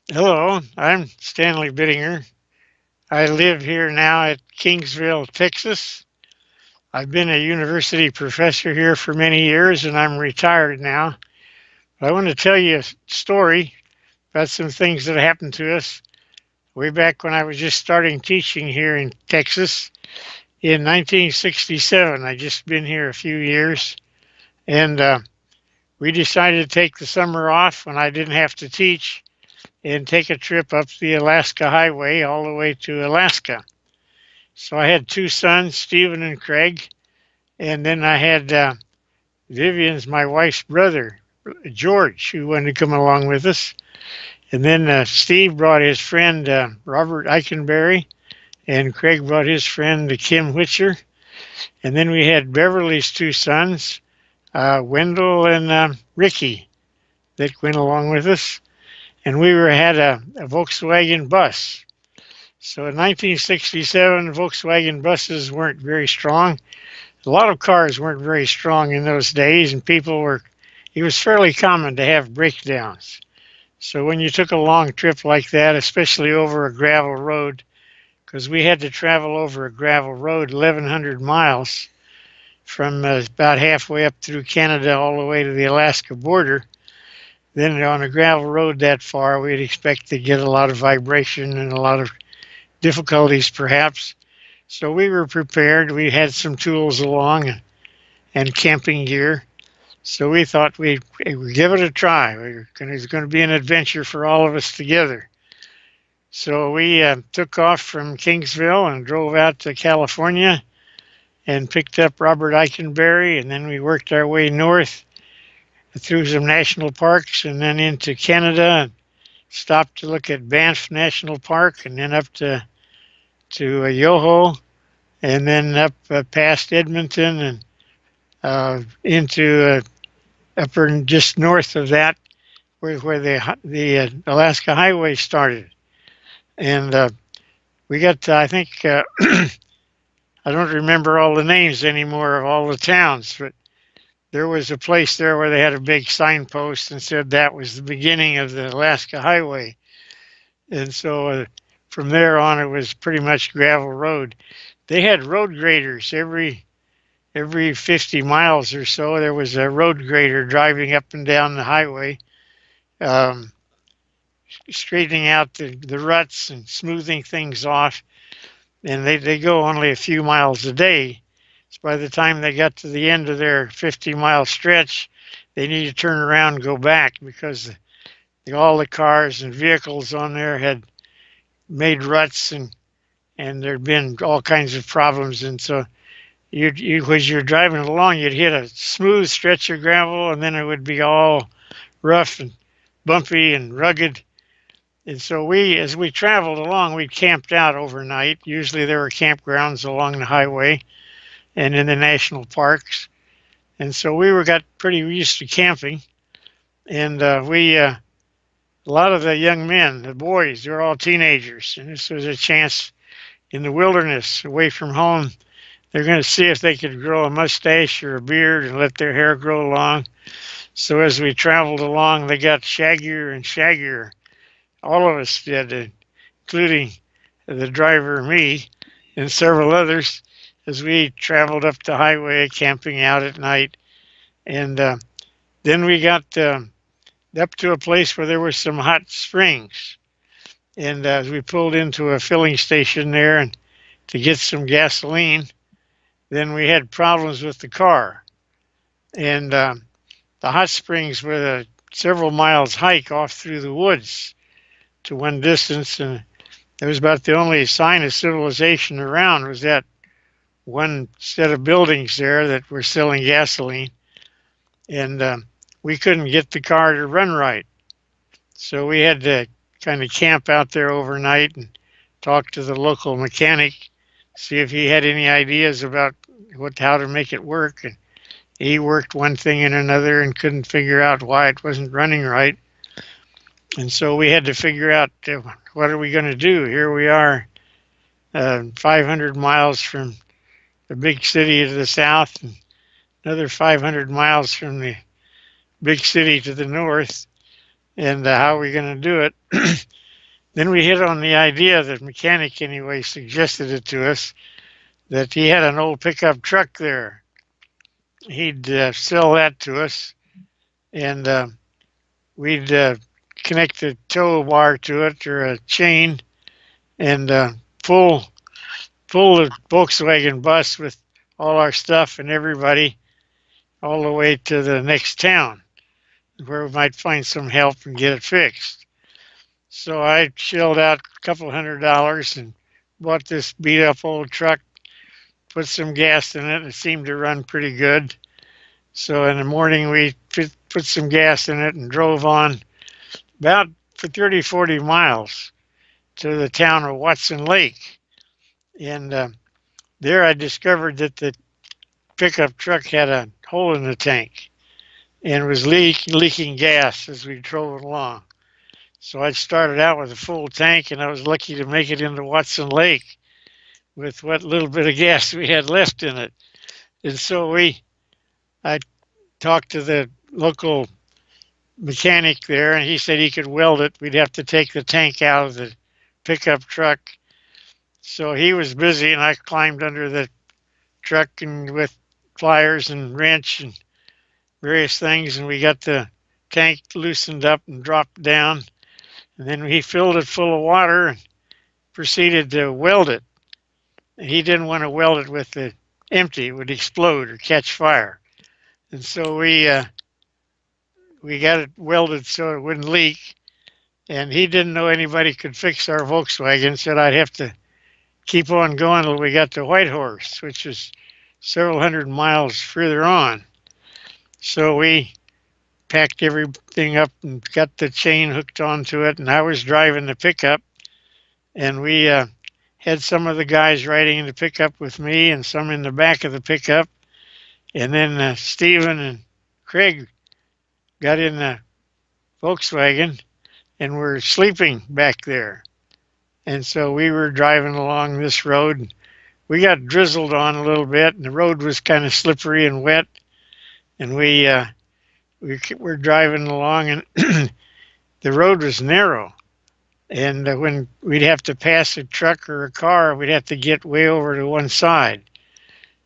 Hello, I'm Stanley Bittinger. I live here now at Kingsville, Texas. I've been a university professor here for many years and I'm retired now. But I want to tell you a story about some things that happened to us way back when I was just starting teaching here in Texas in 1967. I just been here a few years and we decided to take the summer off when I didn't have to teach and take a trip up the Alaska Highway all the way to Alaska. So I had two sons, Stephen and Craig, and then I had Vivian's my wife's brother, George, who wanted to come along with us. And then Steve brought his friend Robert Eikenberry, and Craig brought his friend Kim Whitcher. And then we had Beverly's two sons, Wendell and Ricky, that went along with us. And we had a Volkswagen bus. So in 1967, Volkswagen buses weren't very strong. A lot of cars weren't very strong in those days, and it was fairly common to have breakdowns. So when you took a long trip like that, especially over a gravel road, because we had to travel over a gravel road 1,100 miles from about halfway up through Canada all the way to the Alaska border, then on a gravel road that far, we'd expect to get a lot of vibration and a lot of difficulties perhaps. So we were prepared. We had some tools along and camping gear. So we thought we'd give it a try. It's going to be an adventure for all of us together. So we took off from Kingsville and drove out to California and picked up Robert Eikenberry, and then we worked our way north through some national parks and then into Canada and stopped to look at Banff National Park and then up to Yoho and then up past Edmonton and into upper and just north of that where the Alaska Highway started. And we got to, I think I don't remember all the names anymore of all the towns, but there was a place there where they had a big signpost and said that was the beginning of the Alaska Highway. And so from there on, it was pretty much gravel road. They had road graders every 50 miles or so. There was a road grader driving up and down the highway, um, straightening out the ruts and smoothing things off. And they go only a few miles a day. So by the time they got to the end of their 50-mile stretch, they need to turn around and go back because all the cars and vehicles on there had made ruts and there'd been all kinds of problems. And so as you're driving along, you'd hit a smooth stretch of gravel, and then it would be all rough and bumpy and rugged. And so as we traveled along, we camped out overnight. Usually there were campgrounds along the highway and in the national parks. And so got pretty used to camping. And a lot of the young men, the boys, they're all teenagers. And this was a chance in the wilderness, away from home. They're going to see if they could grow a mustache or a beard and let their hair grow long. So as we traveled along, they got shaggier and shaggier. All of us did, including the driver, me, and several others, as we traveled up the highway, camping out at night. And then we got up to a place where there were some hot springs. And as we pulled into a filling station there and to get some gasoline, then we had problems with the car. And the hot springs were a several miles hike off through the woods to one distance, and it was about the only sign of civilization around was that one set of buildings there that were selling gasoline, and we couldn't get the car to run right. So we had to kind of camp out there overnight and talk to the local mechanic, see if he had any ideas about how to make it work. And he worked one thing and another and couldn't figure out why it wasn't running right. And so we had to figure out what are we going to do. Here we are, 500 miles from the big city to the south, and another 500 miles from the big city to the north. and how are we going to do it? Then we hit on the idea, the mechanic anyway suggested it to us, that he had an old pickup truck there. He'd sell that to us, and we'd connect a tow bar to it or a chain, and pull the Volkswagen bus with all our stuff and everybody all the way to the next town where we might find some help and get it fixed. So I shelled out a couple $100 and bought this beat up old truck, put some gas in it, and it seemed to run pretty good. So in the morning we put some gas in it and drove on about for 30, 40 miles to the town of Watson Lake. And there I discovered that the pickup truck had a hole in the tank and was leaking gas as we drove along. So I started out with a full tank, and I was lucky to make it into Watson Lake with what little bit of gas we had left in it. And so I talked to the local mechanic there, and he said he could weld it. We'd have to take the tank out of the pickup truck. So he was busy, and I climbed under the truck and with pliers and wrench and various things, and we got the tank loosened up and dropped down. And then he filled it full of water and proceeded to weld it. He didn't want to weld it with the empty; it would explode or catch fire. And so we got it welded so it wouldn't leak. And he didn't know anybody could fix our Volkswagen. Said I'd have to keep on going till we got to Whitehorse, which is several hundred miles further on. So we packed everything up and got the chain hooked onto it, and I was driving the pickup, and we had some of the guys riding in the pickup with me and some in the back of the pickup, and then Stephen and Craig got in the Volkswagen and were sleeping back there. And so we were driving along this road, and we got drizzled on a little bit, and the road was kind of slippery and wet, and we were driving along, and the road was narrow, and when we'd have to pass a truck or a car, we'd have to get way over to one side.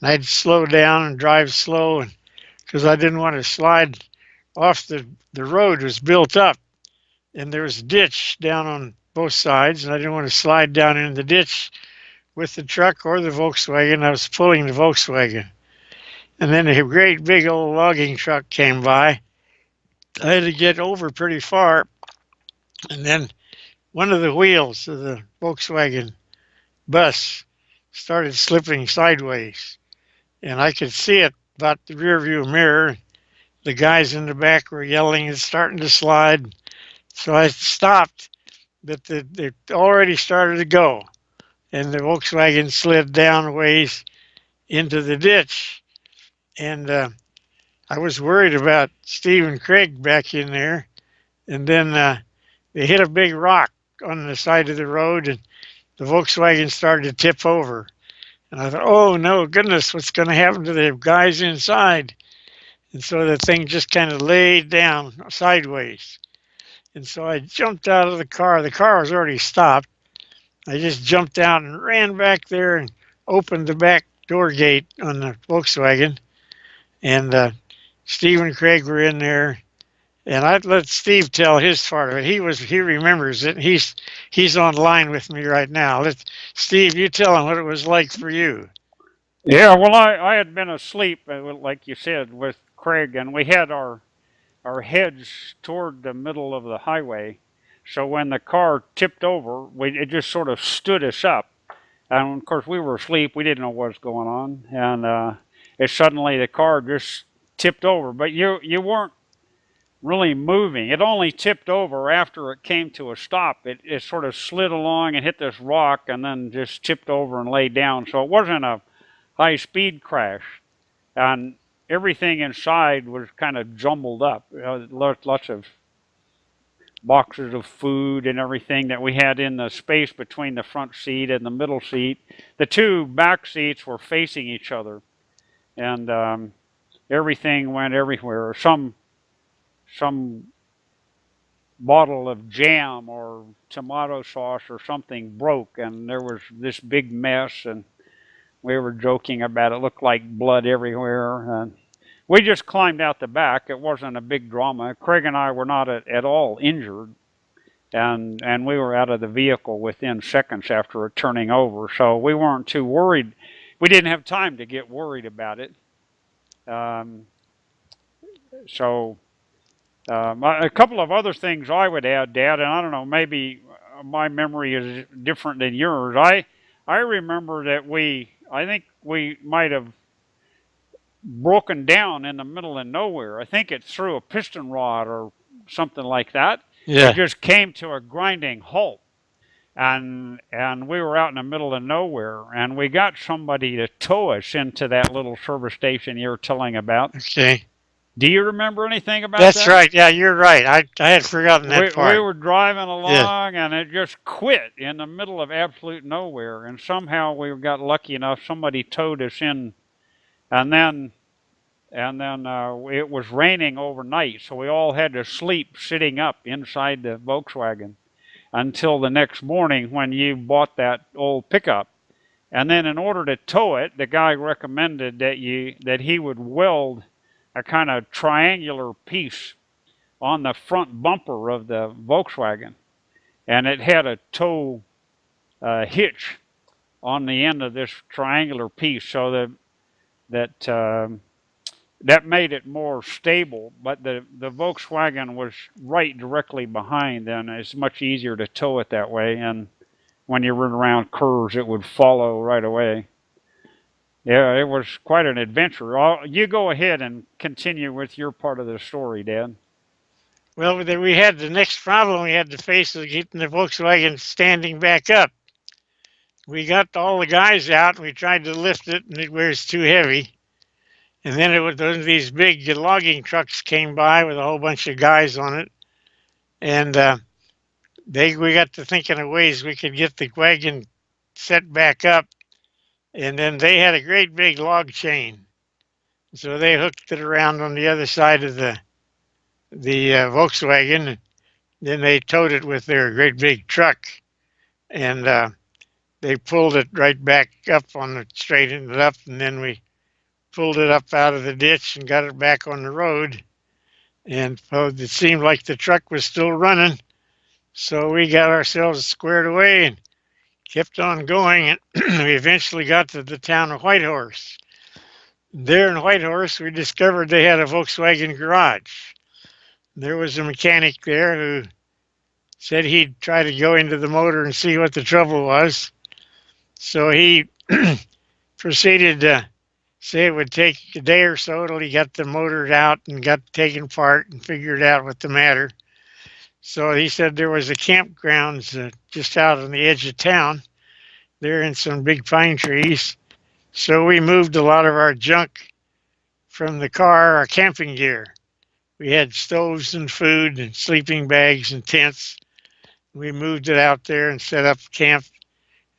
And I'd slow down and drive slow, and because I didn't want to slide off. The road was built up, and there was a ditch down on both sides, and I didn't want to slide down in the ditch with the truck or the Volkswagen. I was pulling the Volkswagen. And then a great big old logging truck came by. I had to get over pretty far, and then one of the wheels of the Volkswagen bus started slipping sideways, and I could see it about the rear view mirror. The guys in the back were yelling, "It's starting to slide." So I stopped, but it already started to go, and the Volkswagen slid down a ways into the ditch. And I was worried about Steve and Craig back in there. And then they hit a big rock on the side of the road, and the Volkswagen started to tip over. And I thought, oh no, goodness, what's going to happen to the guys inside? And so the thing just kind of laid down sideways. And so I jumped out of the car. The car was already stopped. I just jumped out and ran back there and opened the back door gate on the Volkswagen. And Steve and Craig were in there, and I'd let Steve tell his part of it. He remembers it. He's online with me right now. Steve, you tell him what it was like for you. Yeah, well, I had been asleep, like you said, with Craig, and we had our heads toward the middle of the highway. So when the car tipped over, it just sort of stood us up. And of course, we were asleep. We didn't know what was going on. And it suddenly the car just tipped over. But you weren't really moving. It only tipped over after it came to a stop. It sort of slid along and hit this rock and then just tipped over and laid down. So it wasn't a high speed crash. And everything inside was kind of jumbled up. Lots of boxes of food and everything that we had in the space between the front seat and the middle seat. The two back seats were facing each other, and everything went everywhere. Some bottle of jam or tomato sauce or something broke, and there was this big mess, and we were joking about it. It looked like blood everywhere, and we just climbed out the back. It wasn't a big drama. Craig and I were not at all injured, and we were out of the vehicle within seconds after it turning over. So we weren't too worried. We didn't have time to get worried about it. Um, so a couple of other things I would add, Dad, and I don't know, maybe my memory is different than yours. I remember that I think we might have broken down in the middle of nowhere. I think it threw a piston rod or something like that. Yeah. It just came to a grinding halt. And we were out in the middle of nowhere, and we got somebody to tow us into that little service station you were telling about. Okay. Do you remember anything about That's that? right. Yeah, you're right. I had forgotten that part. We were driving along, and it just quit in the middle of absolute nowhere. And somehow we got lucky enough. Somebody towed us in, and then it was raining overnight, so we all had to sleep sitting up inside the Volkswagen until the next morning when you bought that old pickup. And then in order to tow it, the guy recommended that he would weld a kind of triangular piece on the front bumper of the Volkswagen, and it had a tow hitch on the end of this triangular piece, so that made it more stable. But the Volkswagen was right directly behind, and it's much easier to tow it that way. And when you run around curves, it would follow right away. Yeah, it was quite an adventure. You go ahead and continue with your part of the story, Dad. Well, we had the next problem we had to face was getting the Volkswagen standing back up. We got all the guys out, and we tried to lift it, and it was too heavy. And then these big logging trucks came by with a whole bunch of guys on it, and we got to thinking of ways we could get the wagon set back up. And then they had a great big log chain, so they hooked it around on the other side of the Volkswagen. And then they towed it with their great big truck, and they pulled it right back up straightened it up, and then we pulled it up out of the ditch and got it back on the road. And it seemed like the truck was still running, so we got ourselves squared away and kept on going, and we eventually got to the town of Whitehorse. There in Whitehorse, we discovered they had a Volkswagen garage. There was a mechanic there who said he'd try to go into the motor and see what the trouble was. So he proceeded to say it would take a day or so till he got the motor out and got taken apart and figured out what the matter. So he said there was a campgrounds just out on the edge of town. They're in some big pine trees. So we moved a lot of our junk from the car, our camping gear. We had stoves and food and sleeping bags and tents. We moved it out there and set up camp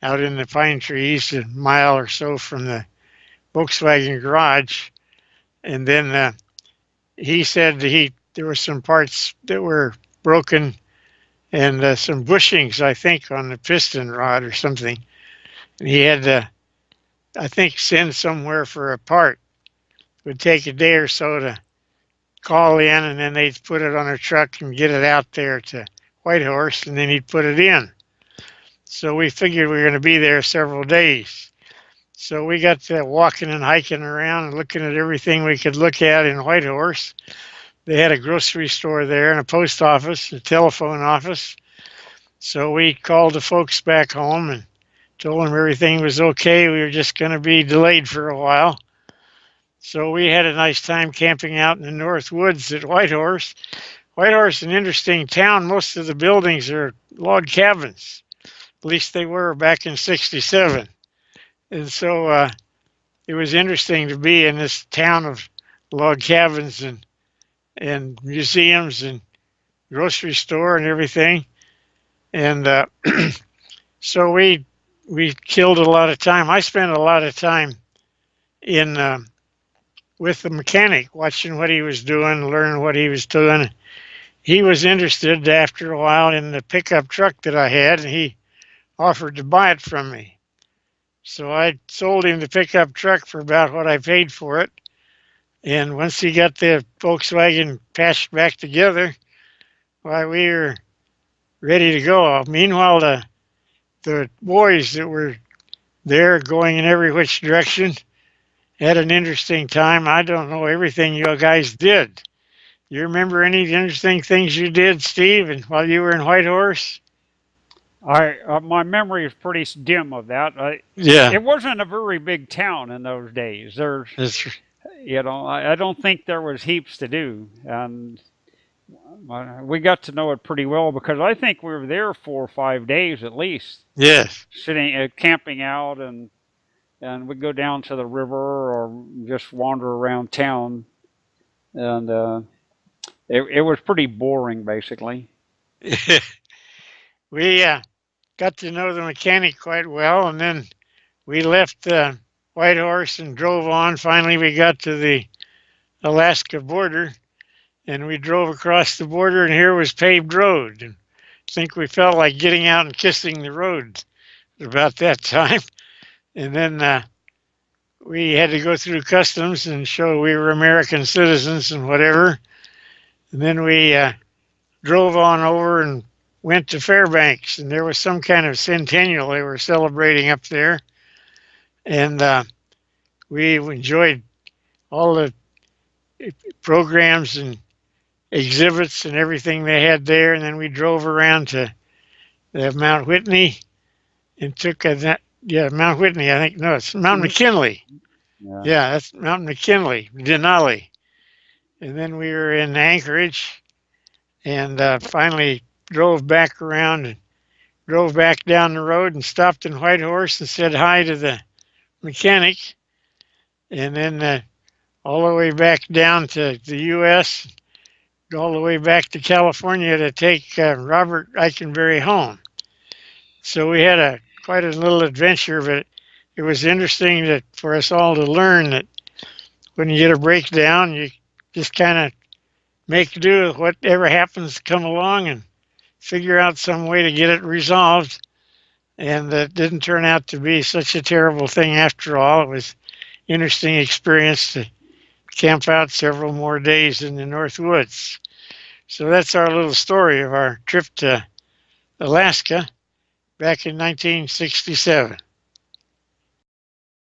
out in the pine trees a mile or so from the Volkswagen garage. And then he said there were some parts that were broken and some bushings, I think, on the piston rod or something. And he had to, I think, send somewhere for a part. It would take a day or so to call in, and then they'd put it on a truck and get it out there to Whitehorse, and then he'd put it in. So we figured we were going to be there several days. So we got to walking and hiking around and looking at everything we could look at in Whitehorse. They had a grocery store there and a post office, a telephone office. So we called the folks back home and told them everything was okay. We were just going to be delayed for a while. So we had a nice time camping out in the North Woods at Whitehorse. Whitehorse is an interesting town. Most of the buildings are log cabins. At least they were back in '67. And so it was interesting to be in this town of log cabins and museums and grocery store and everything. And so we killed a lot of time. I spent a lot of time with the mechanic, watching what he was doing, learning what he was doing. he was interested after a while in the pickup truck that I had, and he offered to buy it from me. So I sold him the pickup truck for about what I paid for it. And once he got the Volkswagen patched back together, why, we were ready to go. Meanwhile, the boys that were there going in every which direction had an interesting time. I don't know everything you guys did. You remember any interesting things you did, Steve, and while you were in Whitehorse? My memory is pretty dim of that. Yeah, It wasn't a very big town in those days. that's I don't think there was heaps to do, and we got to know it pretty well because I think we were there 4 or 5 days at least, yes. sitting, camping out, and we'd go down to the river or just wander around town, and it was pretty boring basically. We got to know the mechanic quite well, and then we left Whitehorse and drove on. Finally, we got to the Alaska border, and we drove across the border, and here was paved road. And I think we felt like getting out and kissing the road about that time. And then we had to go through customs and show we were American citizens and whatever. And then we drove on over and went to Fairbanks, and there was some kind of centennial they were celebrating up there. And we enjoyed all the programs and exhibits and everything they had there. And then we drove around to Mount Whitney and took Mount Whitney, I think. No, it's Mount McKinley. Yeah. Yeah, that's Mount McKinley, Denali. And then we were in Anchorage, and finally drove back around and drove back down the road and stopped in Whitehorse and said hi to the mechanic. And then all the way back down to the U.S., all the way back to California to take Robert Eikenberry home. So we had quite a little adventure, but it was interesting for us all to learn that when you get a breakdown, you just kind of make do with whatever happens to come along and figure out some way to get it resolved. And that didn't turn out to be such a terrible thing after all. It was an interesting experience to camp out several more days in the North Woods. So that's our little story of our trip to Alaska back in 1967.